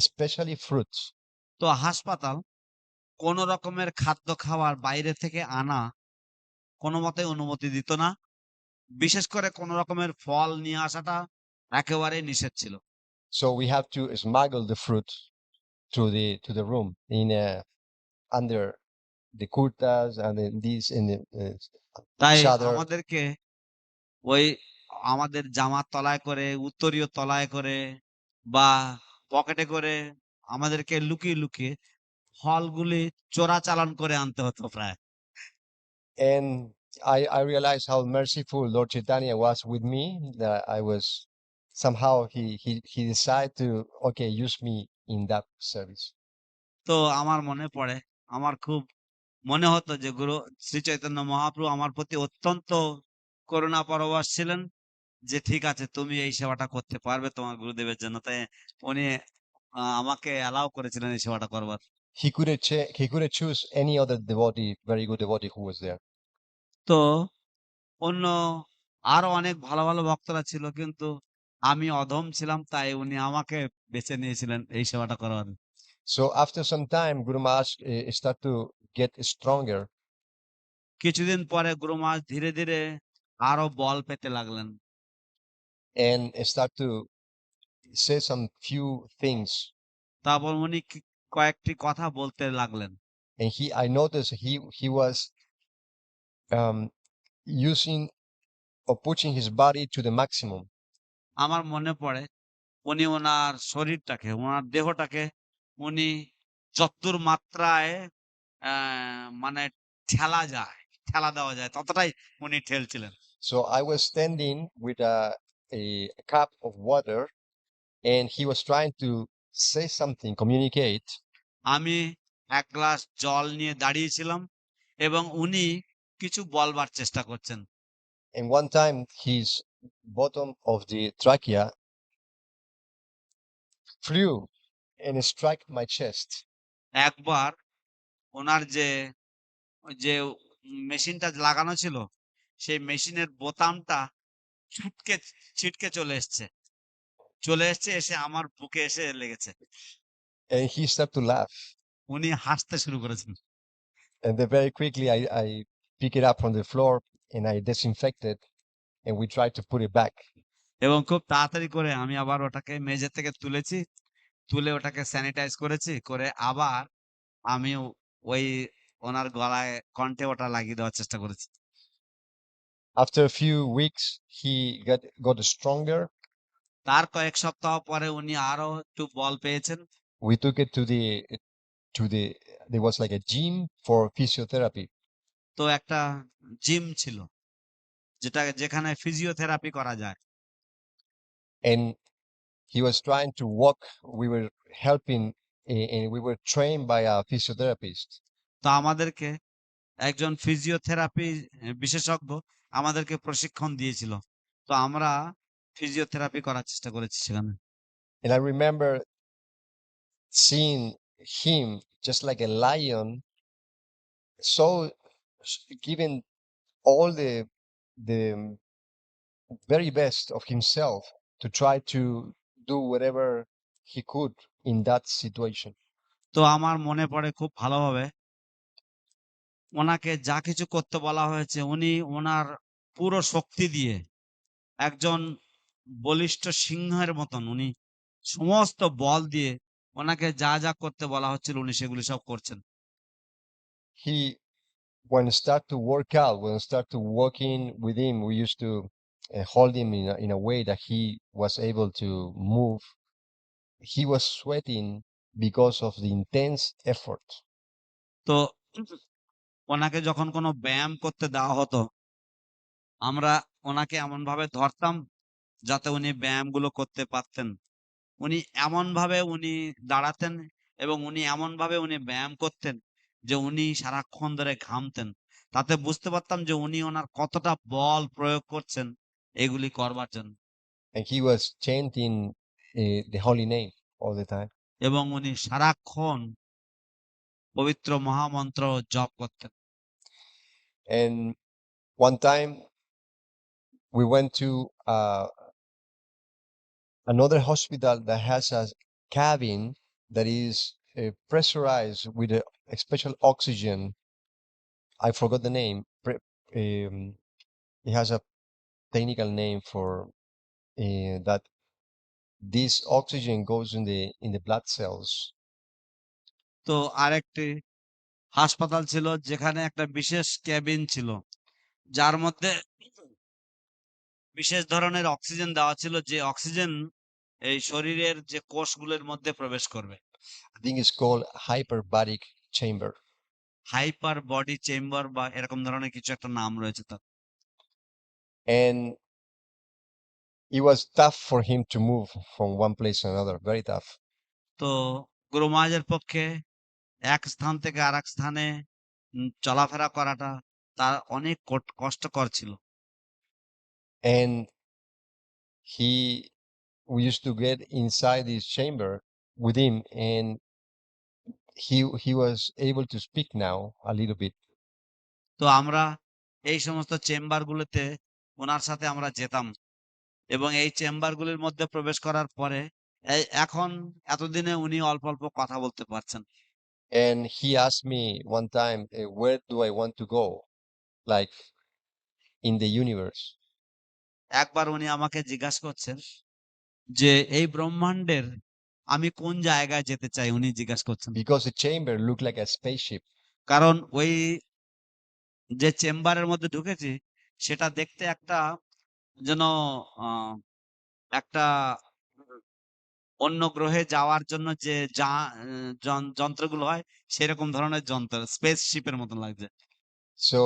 especially fruits. তো হাসপাতাল কোন রকমের খাদ্য খাওয়ার বাইরে থেকে আনা কোনো মতে অনুমতি দিত না, বিশেষ করে কোন রকমের ফল নিয়ে আসাটা একেবারেই নিষেধ ছিল। So we have to smuggle the fruit to the room in under the kurtas and in these in the তাই chadar. আমাদেরকে ওই আমাদের জামার তলায় করে, উত্তরীয় তলায় করে বা পকেটে করে আমাদেরকে লুকিয়ে লুকিয়ে ফলগুলি চোরাচালান করে আনতে হতো প্রায়। And I realized how merciful Lord Chaitanya was with me, that I was somehow he decided to okay use me in that service. তো আমার মনে পড়ে, আমার খুব মনে হতো যে গুরু শ্রী চৈতন্য মহাপ্রভু আমার প্রতি অত্যন্ত করুণা পরবশ ছিলেন, যে ঠিক আছে তুমি এই সেবাটা করতে পারবে তোমার গুরুদেবের জন্য। তাই উনি আমাকে অ্যালাউ করেছিলেন এই সেবাটা করবার। He couldn't choose any other devotee, very good devotee who was there. তো অন্য আরো অনেক ভালো ভালো ভক্তরা ছিল, কিন্তু আমি অধম ছিলাম, তাই উনি আমাকে বেছে নিয়েছিলেন এই সেবাটা করার। So after some time, Guru Maharaj start to get stronger, কিছুদিন পরে গুরু মহারাজ ধীরে ধীরে আরো বল পেতে লাগলেন and start to say some few things. তারপর উনি কয়েকটি কথা বলতে লাগলেন And I noticed he was um, using or pushing his body to the maximum. আমার মনে পড়ে উনি ওনার শরীরটাকে ওনার দেহটাকে উনি যতদূর মাত্রায় মানে ঠেলা দেওয়া যায় ততটাই উনি ঠেলছিলেন So I was standing with a cup of water, and he was trying to say something, communicate. আমি এক গ্লাস জল নিয়ে দাঁড়িয়েছিলাম এবং উনি কিছু বলবার চেষ্টা করছেন And one time, his bottom of the trachea flew and struck my chest. একবার ওনার যে যে মেশিনটা লাগানো ছিল সেই মেশিনের বোতামটা ছিটকে চলে এসছে এসে আমার বুকে এসে লেগেছে And he started to laugh. উনি হাসতে শুরু করেছেন And then very quickly, I pick it up from the floor and I disinfect it, and we try to put it back. এবং খুব তাড়াতাড়ি করে আমি আবার ওটাকে মেঝে থেকে তুলে ওটাকে স্যানিটাইজ করে আবার আমি ওই ওনার গলায় কণ্ঠে ওটা লাগিয়ে দেওয়ার চেষ্টা করেছি After a few weeks, he got stronger. তার কয়েক সপ্তাহ পরে উনি আরো একটু বল পেয়েছেন We took it to the there was like a gym for physiotherapy, তো একটা জিম ছিল যেখানে ফিজিওথেরাপি করা যায় and he was trying to walk. We were helping, and we were trained by a physiotherapist. তো আমাদেরকে একজন ফিজিওথেরাপি বিশেষজ্ঞ আমাদেরকে প্রশিক্ষণ দিয়েছিল তো আমরা ফিজিওথেরাপি করার চেষ্টা করেছি সেখানে And I remember seeing him just like a lion, so giving all the very best of himself to try to do whatever he could in that situation. তো আমার মনে পড়ে খুব ভালোভাবে ওনাকে যা কিছু করতে বলা হয়েছে উনি ওনার পুরো শক্তি দিয়ে একজন বলিষ্ঠ সিংহের মতন উনি সমস্ত বল দিয়ে ওনাকে যা করতে বলা হচ্ছিল উনি সেগুলি সব করছেন He when start to work out, when start to working with him, we used to hold him in a way that he was able to move. He was sweating because of the intense effort. তো ওনাকে যখন কোনো ব্যায়াম করতে দেওয়া হতো আমরা ওনাকে এমন ভাবে ধরতাম যাতে উনি ব্যায়ামগুলো করতে পারতেন উনি এমন ভাবে উনি দাঁড়াতেন এবং উনি এমন ভাবে উনি ব্যায়াম করতেন যে উনি সারাক্ষণ ধরে ঘামতেন তাতে বুঝতে পারতাম যে উনি ওনার কতটা বল প্রয়োগ করছেন এগুলি করবার জন্য And he was chanting the holy name all the time. এবং উনি সারাক্ষণ পবিত্র মহামন্ত্র জপ করতেন And one time we went to another hospital that has a cabin that is pressurized with a special oxygen. I forgot the name. It has a technical name for that. This oxygen goes in the blood cells. তো আরেকটি হাসপাতাল ছিল যেখানে একটা বিশেষ ক্যাবিন ছিল যার মধ্যে বিশেষ ধরনের অক্সিজেন দেওয়া ছিল যে অক্সিজেন এই শরীরের যে কোষগুলোর মধ্যে প্রবেশ করবে I think it's called hyperbaric chamber. Hyper body chamber বা এরকম ধরনের কিছু একটা নাম রয়েছে তার And it was tough for him to move from one place to another, very tough. তো গুরু মহারাজের পক্ষে এক স্থান থেকে আরেক স্থানে চলাফেরা করাটা তার অনেক কষ্টকর ছিল And we used to get inside this chamber with him, and he was able to speak now a little bit. তো আমরা এই সমস্ত চেম্বার গুলোতে ওনার সাথে আমরা যেতাম এবং এই চেম্বার গুলির মধ্যে প্রবেশ করার পরে এখন এতদিনে উনি অল্প অল্প কথা বলতে পারছেন। And he asked me one time, where do I want to go? Like in the universe. একবার উনি আমাকে জিজ্ঞাসা করছেন যে এই ব্রহ্মাণ্ডের আমি কোন জায়গায় যেতে চাই, উনি জিজ্ঞাসা করছেন। Because the chamber looked like a spaceship. কারণ ওই যে চেম্বারের মধ্যে ঢুকেছি সেটা দেখতে একটা যেন আহ, একটা অন্য গ্রহে যাওয়ার জন্য যে যন্ত্রগুলো হয় সেরকম ধরনের যন্ত্র, স্পেস শিপের মতন লাগছে। So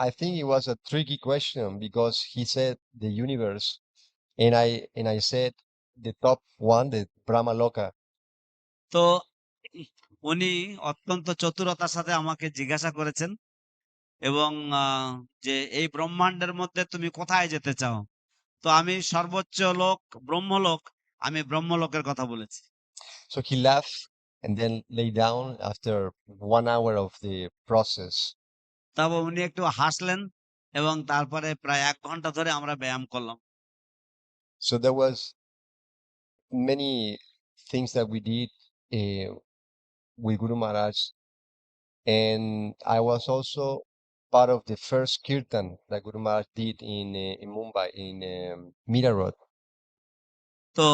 I think it was a tricky question because he said the universe, and I said the top one, the Brahma Loka. তো উনি অত্যন্ত চতুরতার সাথে আমাকে জিজ্ঞাসা করেছেন এবং যে এই ব্রহ্মাণ্ডের মধ্যে তুমি কোথায় যেতে চাও? তো আমি সর্বোচ্চ লোক ব্রহ্মলোক, আমি ব্রহ্মলোকের কথা বলেছি। So he laughed and then lay down after 1 hour of the process. তারপর উনি একটু হাসলেন এবং তারপরে প্রায় 1 ঘন্টা ধরে আমরা ব্যায়াম করলাম। So there was many things that we did with Guru Maharaj, and I was also part of the first kirtan that Guru Maharaj did in Mumbai in Mira Road. তো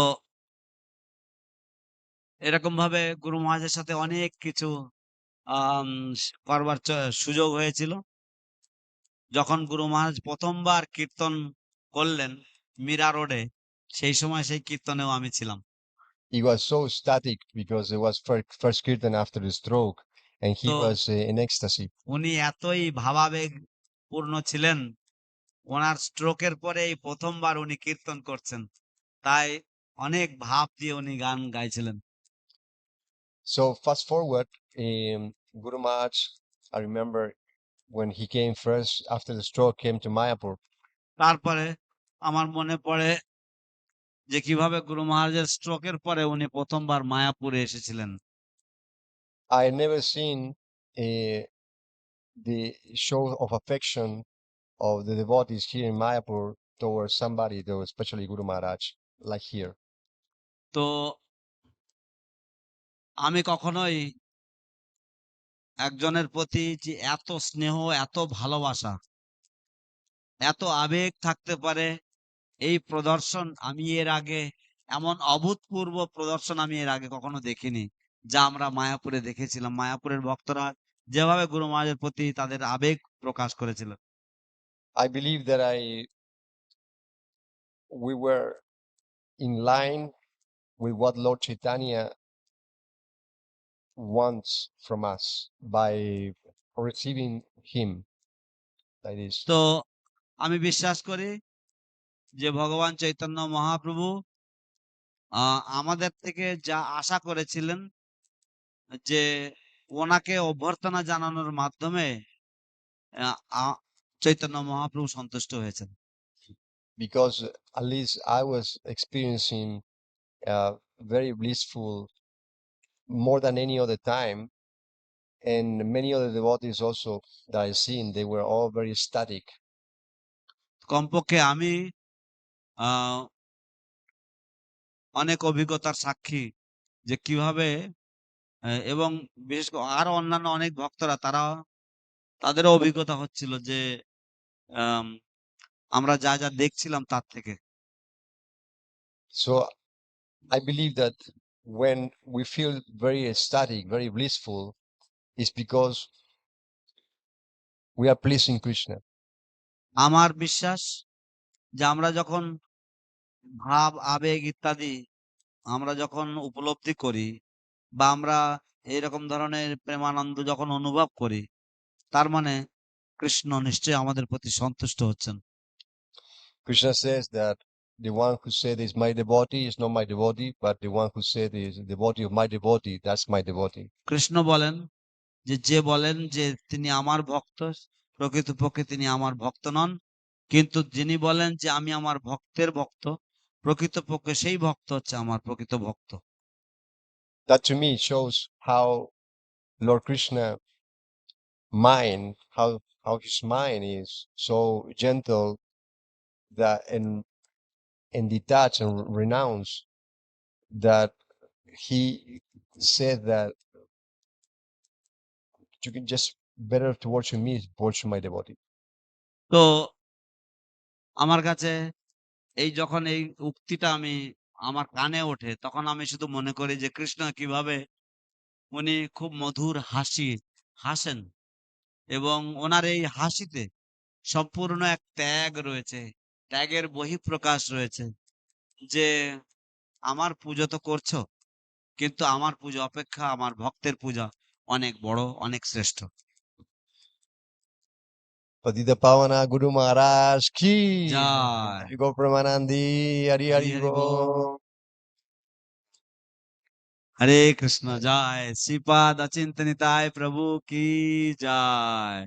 এরকম ভাবে গুরু মহারাজের সাথে অনেক কিছু আম করবার সুযোগ হয়েছিল। যখন গুরু মহারাজ প্রথমবার কীর্তন করলেন মীরা রোডে, সেই সময় সেই কীর্তনেও আমি ছিলাম। He was so ecstatic because it was first kirtan after the stroke, and he তো was in ecstasy. উনি এতই ভাবাবেগ পূর্ণ ছিলেন, ওনার স্ট্রোকের পরে এই প্রথমবার উনি কীর্তন করছেন, তাই অনেক ভাব দিয়ে উনি গান গাইছিলেন। So fast forward, Guru Maharaj, I remember when he came first after the stroke, came to Māyāpur. তারপরে আমার মনে পড়ে যে কিভাবে গুরু মহারাজের স্ট্রোকের পরে উনি প্রথমবার মায়াপুরে এসেছিলেন। I had never seen the show of affection of the devotees here in Mayapur towards somebody, though, especially Guru Maharaj, like here. তো আমি কখনোই একজনের প্রতি যে এত স্নেহ, এত ভালোবাসা, এত আবেগ থাকতে পারে, এই প্রদর্শন আমি এর আগে, এমন অভূতপূর্ব প্রদর্শন আমি এর আগে কখনো দেখিনি, যা আমরা মায়াপুরে দেখেছিলাম। মায়াপুরের ভক্তরা যেভাবে গুরু মহারাজের প্রতি তাদের আবেগ প্রকাশ করেছিল। I believe that we were in line with what Lord Chaitanya wants from us by receiving him like this. তো আমি বিশ্বাস করি যে ভগবান চৈতন্য মহাপ্রভু আমাদের থেকে যা আশা করেছিলেন যে ওনাকে অভ্যর্থনা জানানোর মাধ্যমে চৈতন্য মহাপ্রভু সন্তুষ্ট হয়েছেন। Because at least I was experiencing very blissful more than any other time, and many other devotees also that I've seen, they were all very ecstatic. কমপক্ষে আমি আহ অনেক অভিজ্ঞতার সাক্ষী যে কিভাবে এবং বিশেষ করে আরো অন্যান্য অনেক ভক্তরা তারা তাদেরও অভিজ্ঞতা হচ্ছিল যে আম, আমরা যা যা দেখছিলাম তার থেকে। So I believe that when we feel very ecstatic, very blissful, it's because we are pleasing Krishna. আমার বিশ্বাস যে আমরা যখন ভাব আবেগ ইত্যাদি আমরা যখন উপলব্ধি করি বা আমরা এরকম ধরনের প্রেমানন্দ যখন অনুভব করি, তার মানে কৃষ্ণ নিশ্চয়ই আমাদের প্রতি সন্তুষ্ট হচ্ছেন। Krishna says that the one who said is my devotee is not my devotee, but the one who said is the devotee of my devotee, that's my devotee. Krishna বলেন যে বলেন যে তিনি আমার ভক্ত, প্রকৃতপক্ষে তিনি আমার ভক্ত নন, কিন্তু যিনি বলেন যে আমি আমার ভক্তের ভক্ত, প্রকৃতপক্ষে সেই ভক্ত হচ্ছে আমার প্রকৃত ভক্ত। That to me shows how Lord Krishna mind, how his mind is so gentle that and detach and renounce that he said that you can just better to worship me is worship my devotee. তো আমার কাছে এই যখন এই উক্তিটা আমার কানে ওঠে, তখন আমি শুধু মনে করি যে কৃষ্ণ কিভাবে উনি খুব মধুর হাসেন এবং ওনার এই হাসিতে সম্পূর্ণ এক ত্যাগ রয়েছে, ত্যাগের বহিঃপ্রকাশ রয়েছে। যে আমার পুজো তো করছো, কিন্তু আমার পুজো অপেক্ষা আমার ভক্তের পূজা অনেক বড়, অনেক শ্রেষ্ঠ। Patita Pavana Guru Maharaj ki জয়। Go Pramanandi Hari Hari Hari Hari বল। Bol. হরে কৃষ্ণ। জয় শ্রীপাদ অচিন্ত নিতাই প্রভু কি জয়।